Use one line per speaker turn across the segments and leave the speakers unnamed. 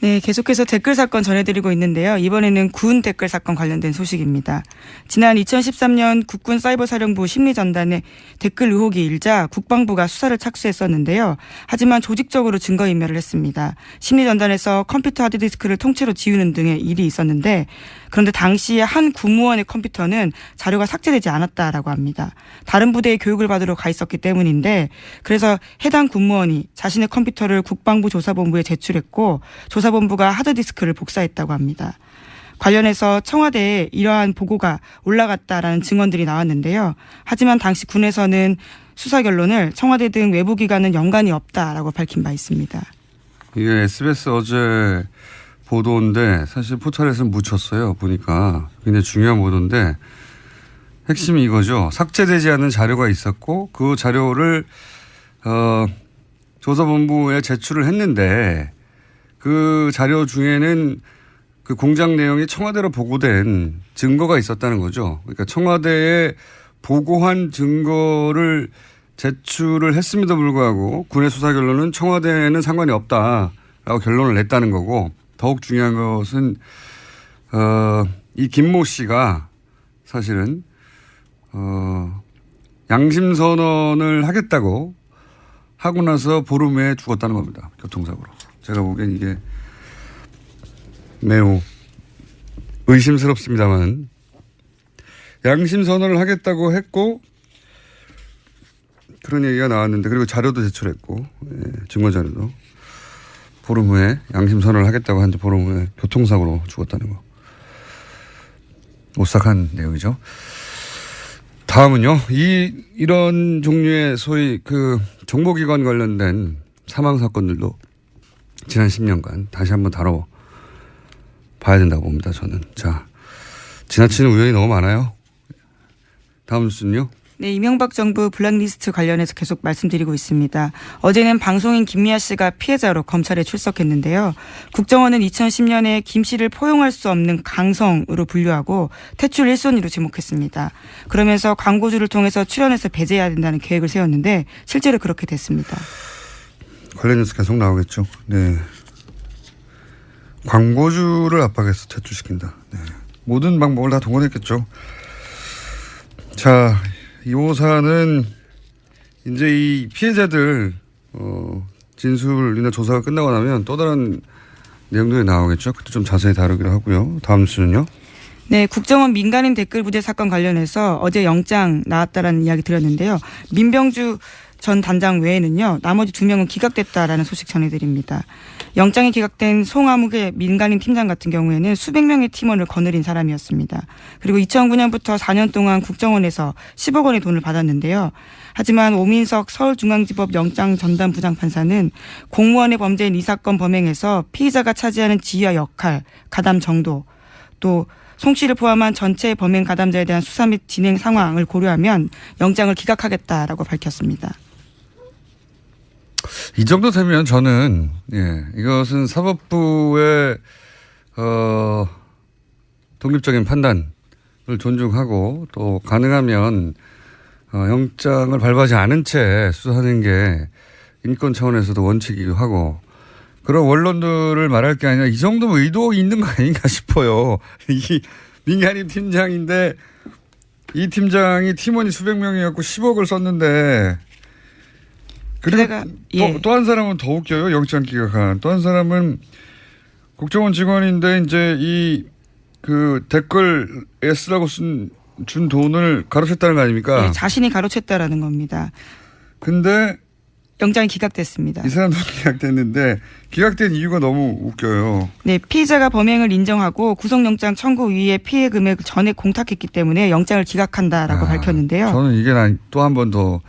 네, 계속해서 댓글 사건 전해드리고 있는데요. 이번에는 군 댓글 사건 관련된 소식입니다. 지난 2013년 국군 사이버사령부 심리전단에 댓글 의혹이 일자 국방부가 수사를 착수했었는데요. 하지만 조직적으로 증거인멸을 했습니다. 심리전단에서 컴퓨터 하드디스크를 통째로 지우는 등의 일이 있었는데 그런데 당시에 한 군무원의 컴퓨터는 자료가 삭제되지 않았다라고 합니다. 다른 부대에 교육을 받으러 가 있었기 때문인데 그래서 해당 군무원이 자신의 컴퓨터를 국방부 조사본부에 제출했고 조사본부가 하드디스크를 복사했다고 합니다. 관련해서 청와대에 이러한 보고가 올라갔다라는 증언들이 나왔는데요. 하지만 당시 군에서는 수사 결론을 청와대 등 외부기관은 연관이 없다라고 밝힌 바 있습니다.
이게 SBS 어제 보도인데 사실 포털에서는 묻혔어요. 보니까 굉장히 중요한 보도인데 핵심이 이거죠. 삭제되지 않은 자료가 있었고 그 자료를 조사본부에 제출을 했는데 그 자료 중에는 그 공작 내용이 청와대로 보고된 증거가 있었다는 거죠. 그러니까 청와대에 보고한 증거를 제출을 했음에도 불구하고 군의 수사 결론은 청와대에는 상관이 없다라고 결론을 냈다는 거고 더욱 중요한 것은 이 김모 씨가 사실은 양심선언을 하겠다고 하고 나서 보름 후에 죽었다는 겁니다. 교통사고로. 제가 보기엔 이게 매우 의심스럽습니다만 양심선언을 하겠다고 했고 그런 얘기가 나왔는데 그리고 자료도 제출했고 증거자료도 보름 후에 양심선언을 하겠다고 한 지 보름 후에 교통사고로 죽었다는 거. 오싹한 내용이죠. 다음은요. 이런 종류의 소위 그 정보기관 관련된 사망 사건들도 지난 10년간 다시 한번 다뤄봐야 된다고 봅니다. 저는. 자, 지나치는 우연이 너무 많아요. 다음 뉴스는요.
네, 이명박 정부 블랙리스트 관련해서 계속 말씀드리고 있습니다. 어제는 방송인 김미아 씨가 피해자로 검찰에 출석했는데요. 국정원은 2010년에 김 씨를 포용할 수 없는 강성으로 분류하고 퇴출 1순위로 지목했습니다. 그러면서 광고주를 통해서 출연해서 배제해야 된다는 계획을 세웠는데 실제로 그렇게 됐습니다.
관련 뉴스 계속 나오겠죠. 네. 광고주를 압박해서 퇴출시킨다. 네. 모든 방법을 다 동원했겠죠. 자, 이 사안은 이제 이 피해자들 진술이나 조사가 끝나고 나면 또 다른 내용들이 나오겠죠. 그때 좀 자세히 다루기로 하고요. 다음 뉴스는요.
네, 국정원 민간인 댓글 부대 사건 관련해서 어제 영장 나왔다라는 이야기 드렸는데요. 민병주 전 단장 외에는요. 나머지 2명은 기각됐다라는 소식 전해드립니다. 영장이 기각된 송아묵의 민간인 팀장 같은 경우에는 수백 명의 팀원을 거느린 사람이었습니다. 그리고 2009년부터 4년 동안 국정원에서 10억 원의 돈을 받았는데요. 하지만 오민석 서울중앙지법 영장 전담 부장판사는 공무원의 범죄인 이 사건 범행에서 피의자가 차지하는 지위와 역할, 가담 정도, 또 송 씨를 포함한 전체 범행 가담자에 대한 수사 및 진행 상황을 고려하면 영장을 기각하겠다라고 밝혔습니다.
이 정도 되면 저는 이것은 사법부의 독립적인 판단을 존중하고 또 가능하면 영장을 발부하지 않은 채 수사하는 게 인권 차원에서도 원칙이기도 하고 그런 원론들을 말할 게 아니라 이 정도면 의도가 있는 거 아닌가 싶어요. 이 민간인 팀장인데 이 팀장이 팀원이 수백 명이었고 10억을 썼는데 그리고 또 한 사람은 더 웃겨요. 영장 기각한. 또 한 사람은 국정원 직원인데 이제 이 그 댓글에 쓰라고 준 돈을 가로챘다는 거 아닙니까?
네, 자신이 가로챘다라는 겁니다.
근데
영장이 기각됐습니다.
이 사람도 기각됐는데 기각된 이유가 너무 웃겨요.
네, 피의자가 범행을 인정하고 구속영장 청구 위에 피해 금액을 전액 공탁했기 때문에 영장을 기각한다라고 밝혔는데요.
저는 이게 또 한 번 더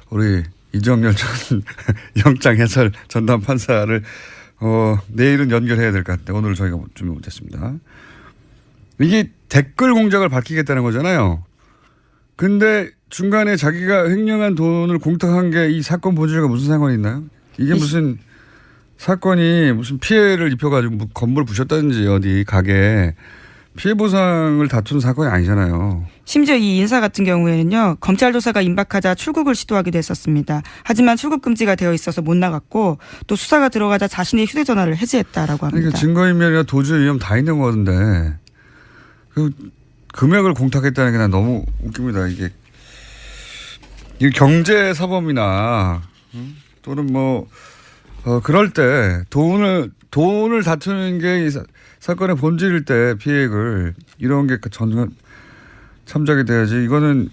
우리 이정열 전 영장 해설 전담 판사를 내일은 연결해야 될 것 같은데 오늘 저희가 준비 못했습니다. 이게 댓글 공작을 밝히겠다는 거잖아요. 근데 중간에 자기가 횡령한 돈을 공탁한 게 이 사건 본질과 무슨 상관이 있나요? 이게 무슨 사건이 무슨 피해를 입혀가지고 건물을 부셨다든지 어디 가게 피해 보상을 다투는 사건이 아니잖아요.
심지어 이 인사 같은 경우에는요. 검찰 조사가 임박하자 출국을 시도하기도 했었습니다. 하지만 출국 금지가 되어 있어서 못 나갔고 또 수사가 들어가자 자신의 휴대전화를 해지했다라고 합니다.
그러니까 증거인멸이나 도주 위험 다 있는 거던데 그 금액을 공탁했다는 게 난 너무 웃깁니다. 이게 경제 사범이나 또는 뭐 그럴 때 돈을 다투는 게 이 사건의 본질일 때 피해액을 이런 게 참작이 돼야지. 이거는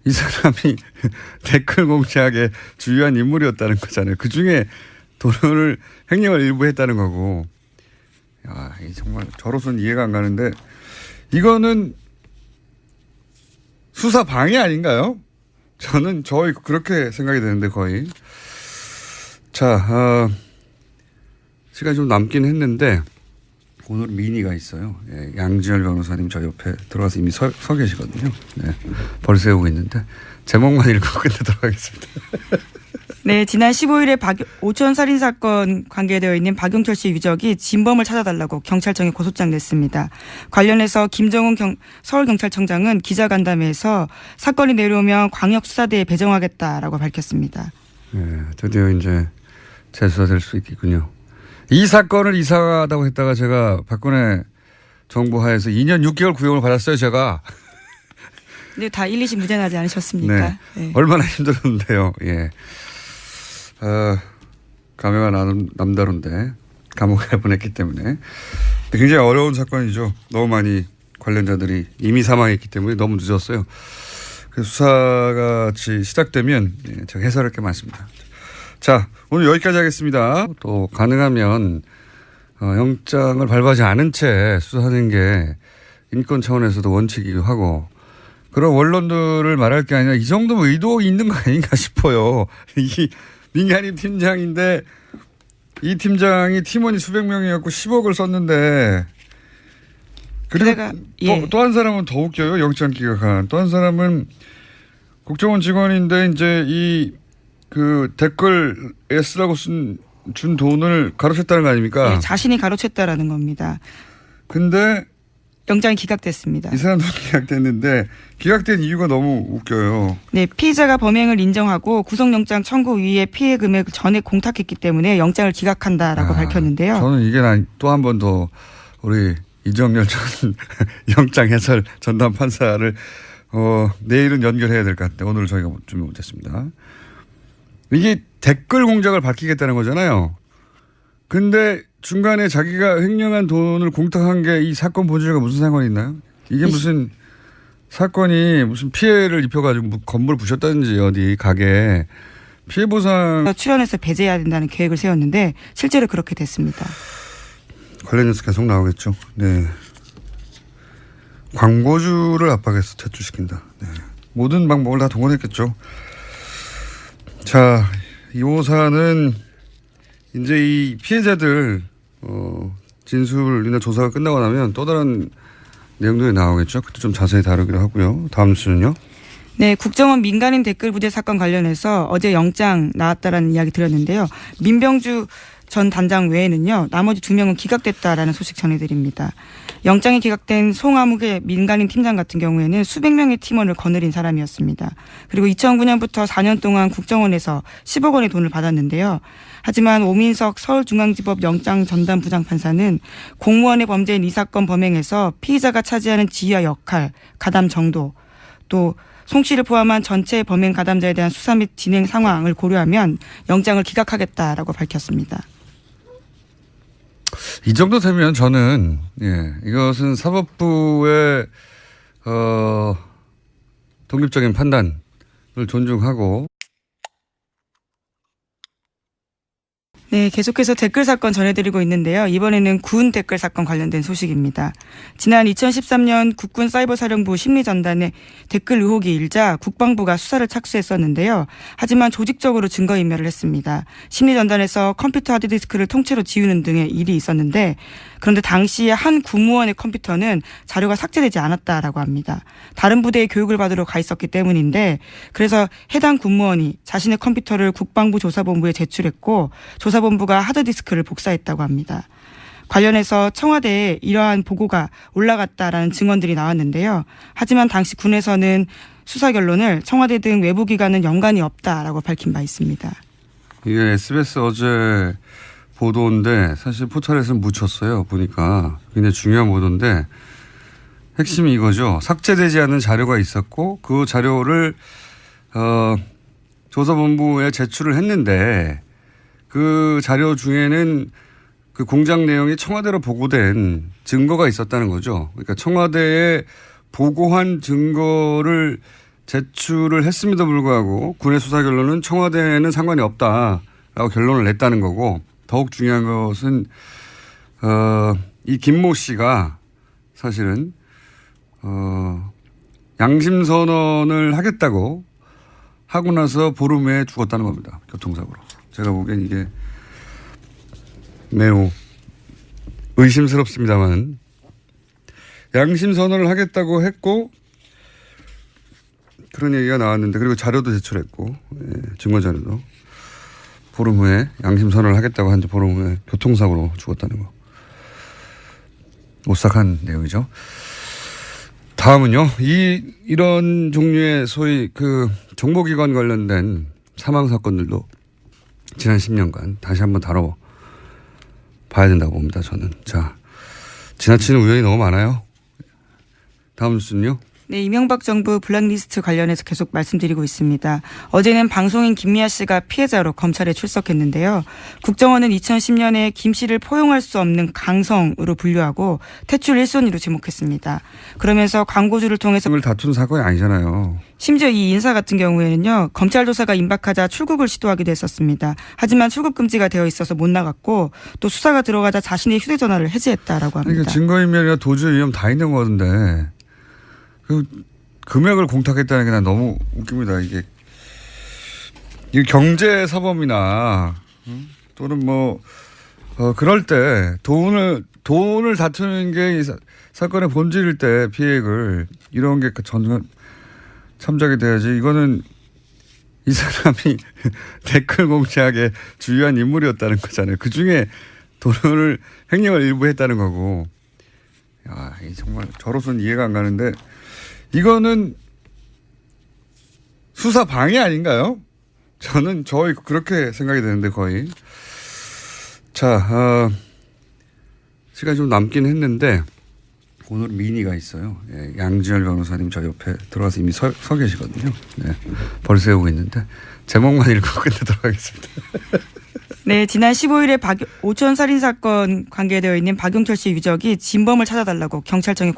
이 사람이 댓글 공작에 주요한 인물이었다는 거잖아요. 그 중에 돈을 횡령을 일부 했다는 거고. 야, 정말 저로서는 이해가 안 가는데 이거는 수사 방해 아닌가요? 저는 그렇게 생각이 되는데 거의. 자, 시간이 좀 남긴 했는데 오늘 미니가 있어요. 예, 양지열 변호사님 저 옆에 들어가서 이미 서 계시거든요. 네, 벌 세우고 있는데 제목만 읽고 끝내도록 하겠습니다.
네, 지난 15일에 오천 살인 사건 관계되어 있는 박용철 씨 유족이 진범을 찾아달라고 경찰청에 고소장 냈습니다. 관련해서 김정은 서울경찰청장은 기자간담회에서 사건이 내려오면 광역수사대에 배정하겠다라고 밝혔습니다.
네, 드디어 이제 재수사될 수 있겠군요. 이 사건을 이사하다고 했다가 제가 박근혜 정부 하에서 2년 6개월 구형을 받았어요, 제가.
근데 다 1, 2심 무죄 나지 않으셨습니까?
네.
네.
얼마나 힘들었는데요. 예. 감회가 남다른데 감옥에 보냈기 때문에 굉장히 어려운 사건이죠. 너무 많이 관련자들이 이미 사망했기 때문에 너무 늦었어요. 그래서 수사가 시작되면 제가 해설할 게 많습니다. 자, 오늘 여기까지 하겠습니다. 또 가능하면 영장을 발부하지 않은 채 수사하는 게 인권 차원에서도 원칙이기도 하고 그런 원론들을 말할 게 아니라 이 정도면 의도 있는 거 아닌가 싶어요. 이 민간인 팀장인데 이 팀장이 팀원이 수백 명이었고 10억을 썼는데 그리고 또 한 사람은 더 웃겨요. 영장 기각한. 또 한 사람은 국정원 직원인데 이제 그 댓글에 쓰라고 준 돈을 가로챘다는 거 아닙니까?
네, 자신이 가로챘다라는 겁니다.
근데
영장이 기각됐습니다.
이 사람도 기각됐는데 기각된 이유가 너무 웃겨요.
네, 피의자가 범행을 인정하고 구속영장 청구 위에 피해 금액을 전액 공탁했기 때문에 영장을 기각한다라고 밝혔는데요.
저는 이게 또 한 번 더 우리 이정열 전 영장 해설 전담 판사를 내일은 연결해야 될 것 같은데 오늘 저희가 준비 못했습니다. 이게 댓글 공작을 밝히겠다는 거잖아요. 근데 중간에 자기가 횡령한 돈을 공탁한 게 이 사건 본질과 무슨 상관이 있나요? 이게 무슨 사건이 무슨 피해를 입혀가지고 건물을 부셨다든지 어디 가게 피해 보상
출연해서 배제해야 된다는 계획을 세웠는데 실제로 그렇게 됐습니다.
관련 뉴스 계속 나오겠죠. 네. 광고주를 압박해서 퇴출시킨다. 네. 모든 방법을 다 동원했겠죠. 자, 이 호사는 이제 이 피해자들 진술이나 조사가 끝나고 나면 또 다른 내용들이 나오겠죠. 그때 좀 자세히 다루기로 하고요. 다음 뉴스는요.
네, 국정원 민간인 댓글 부재 사건 관련해서 어제 영장 나왔다라는 이야기 드렸는데요. 민병주 전 단장 외에는요. 나머지 2명은 기각됐다라는 소식 전해드립니다. 영장이 기각된 송아묵의 민간인 팀장 같은 경우에는 수백 명의 팀원을 거느린 사람이었습니다. 그리고 2009년부터 4년 동안 국정원에서 10억 원의 돈을 받았는데요. 하지만 오민석 서울중앙지법 영장 전담 부장판사는 공무원의 범죄인 이 사건 범행에서 피의자가 차지하는 지위와 역할, 가담 정도, 또 송 씨를 포함한 전체 범행 가담자에 대한 수사 및 진행 상황을 고려하면 영장을 기각하겠다라고 밝혔습니다.
이 정도 되면 저는 이것은 사법부의 독립적인 판단을 존중하고
네, 계속해서 댓글 사건 전해드리고 있는데요. 이번에는 군 댓글 사건 관련된 소식입니다. 지난 2013년 국군 사이버사령부 심리전단에 댓글 의혹이 일자 국방부가 수사를 착수했었는데요. 하지만 조직적으로 증거인멸을 했습니다. 심리전단에서 컴퓨터 하드디스크를 통째로 지우는 등의 일이 있었는데 그런데 당시에 한 군무원의 컴퓨터는 자료가 삭제되지 않았다라고 합니다. 다른 부대에 교육을 받으러 가 있었기 때문인데 그래서 해당 군무원이 자신의 컴퓨터를 국방부 조사본부에 제출했고 조사본부가 하드디스크를 복사했다고 합니다. 관련해서 청와대에 이러한 보고가 올라갔다라는 증언들이 나왔는데요. 하지만 당시 군에서는 수사 결론을 청와대 등 외부 기관은 연관이 없다라고 밝힌 바 있습니다.
이게 SBS 어제 보도인데 사실 포털에서는 묻혔어요. 보니까 굉장히 중요한 보도인데 핵심이 이거죠. 삭제되지 않은 자료가 있었고 그 자료를 조사본부에 제출을 했는데 그 자료 중에는 그 공작 내용이 청와대로 보고된 증거가 있었다는 거죠. 그러니까 청와대에 보고한 증거를 제출을 했음에도 불구하고 군의 수사 결론은 청와대에는 상관이 없다라고 결론을 냈다는 거고 더욱 중요한 것은 이 김모 씨가 사실은 양심 선언을 하겠다고 하고 나서 보름 후에 죽었다는 겁니다. 교통사고로. 제가 보기엔 이게 매우 의심스럽습니다만 양심 선언을 하겠다고 했고 그런 얘기가 나왔는데 그리고 자료도 제출했고 증거 자료도 보름 후에 양심 선언을 하겠다고 한 지 보름 후에 교통사고로 죽었다는 거. 오싹한 내용이죠. 다음은요. 이런 종류의 소위 그 정보기관 관련된 사망 사건들도 지난 10년간 다시 한번 다뤄봐야 된다고 봅니다. 저는. 자, 지나치는 우연이 너무 많아요. 다음 뉴스는요.
네, 이명박 정부 블랙리스트 관련해서 계속 말씀드리고 있습니다. 어제는 방송인 김미아 씨가 피해자로 검찰에 출석했는데요. 국정원은 2010년에 김 씨를 포용할 수 없는 강성으로 분류하고 퇴출 1순위로 지목했습니다. 그러면서 광고주를 통해서
을 다툰 사건이 아니잖아요.
심지어 이 인사 같은 경우에는요. 검찰 조사가 임박하자 출국을 시도하기도 했었습니다. 하지만 출국 금지가 되어 있어서 못 나갔고 또 수사가 들어가자 자신의 휴대전화를 해지했다라고 합니다.
그러니까 증거인멸이나 도주 위험 다 있는 거던데 그 금액을 공탁했다는 게 난 너무 웃깁니다. 이게 경제 사범이나 또는 뭐 그럴 때 돈을 다투는 게 이 사건의 본질일 때 피해액을 이런 게 참작이 돼야지. 이거는 이 사람이 댓글 공작에 주요한 인물이었다는 거잖아요. 그 중에 돈을 횡령을 일부 했다는 거고. 야, 정말 저로서는 이해가 안 가는데 이거는 수사 방해 아닌가요? 저는 그렇게 생각이 되는데 거의. 자, 시간이 좀 남긴 했는데 오늘 미니가 있어요. 예, 양지열 변호사님 저 옆에 들어가서 이미 서 계시거든요. 네, 벌 세우고 있는데 제목만 읽고 끝내도록 하겠습니다.
네, 지난 15일에 오천 살인 사건 관계되어 있는 박용철 씨 유족이 진범을 찾아달라고 경찰청에